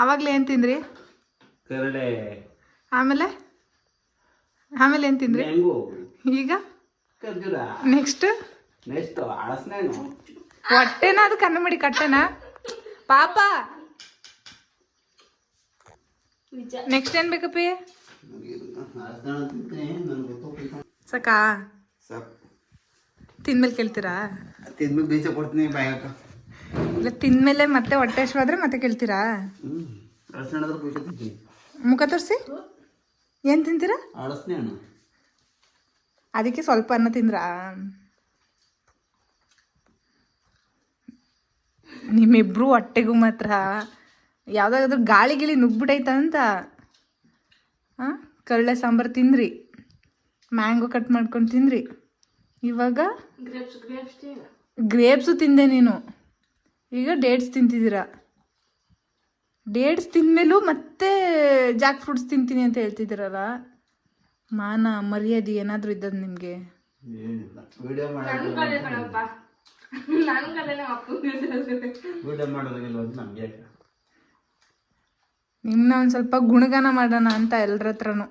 ಅವಾಗಲೇ ಏನು ತಿಂದ್ರಿ? ಕರಡೆ. ಆಮೇಲೆ ಏನು ತಿಂದ್ರಿ? ಈಗ ಖರ್ಜೂರ. ನೆಕ್ಸ್ಟ್ ಹಳಸ್ನೇನು ಹೊಟ್ಟೆನಾ? ಅದು ಕಣ್ಣು ಮಾಡಿ ಕಟ್ಟೆನಾ ಪಾಪ? ನೆಕ್ಸ್ಟ್ ಏನು ಬೇಕಪ್ಪಿ? ಸಾಕಾ? ತಿಂದ್ಮೇಲೆ ಕೇಳ್ತೀರಾ? ತಿಂದ್ಮೇಲೆ ಬೀಜ ಕೊಡ್ತೀನಿ ಬಾಯಕ. ಇಲ್ಲ ತಿಂದ್ಮೇಲೆ ಮತ್ತೆ ಹೊಟ್ಟೆ ಹಶ್ವಾದ್ರೆ ಮತ್ತೆ ಕೇಳ್ತೀರಾ? ಮುಖ ತೋರಿಸಿ. ಏನು ತಿಂತೀರಾ? ಹಳಸ್ನೇ ಹಣ್ಣು. ಅದಕ್ಕೆ ಸ್ವಲ್ಪ ಅನ್ನ ತಿಂದ್ರಾ? ನಿಮ್ಮಿಬ್ರು ಹೊಟ್ಟೆಗೂ ಮಾತ್ರ ಯಾವುದಾದ್ರೂ ಗಾಳಿ ಗಿಳಿ ನುಗ್ಬಿಟ್ಟೈತಂತ. ಹಾಂ, ಕರಳೆ ಸಾಂಬಾರು ತಿಂದ್ರಿ, ಮ್ಯಾಂಗೋ ಕಟ್ ಮಾಡ್ಕೊಂಡು ತಿಂದ್ರಿ, ಇವಾಗ ಗ್ರೇಪ್ಸು ತಿಂದೆ ನೀನು, ಈಗ ಡೇಟ್ಸ್ ತಿಂತಿದ್ದೀರಾ. ಡೇಟ್ಸ್ ತಿಂದಮೇಲೂ ಮತ್ತೆ ಜಾಕ್ ಫ್ರೂಟ್ಸ್ ತಿಂತೀನಿ ಅಂತ ಹೇಳ್ತಿದ್ದೀರಲ್ಲ. ಮಾನ ಮರ್ಯಾದೆ ಏನಾದರೂ ಇದ್ದದ್ದು ನಿಮಗೆ? ವಿಡಿಯೋ ಮಾಡೋದಿಲ್ಲ ಅಂತ ನಮಗೆ. ನಿಮ್ಮನ್ನ ಒಂದು ಸ್ವಲ್ಪ ಗುಣಗಾನ ಮಾಡೋಣ ಅಂತ ಎಲ್ಲರ ಹತ್ರನೂ.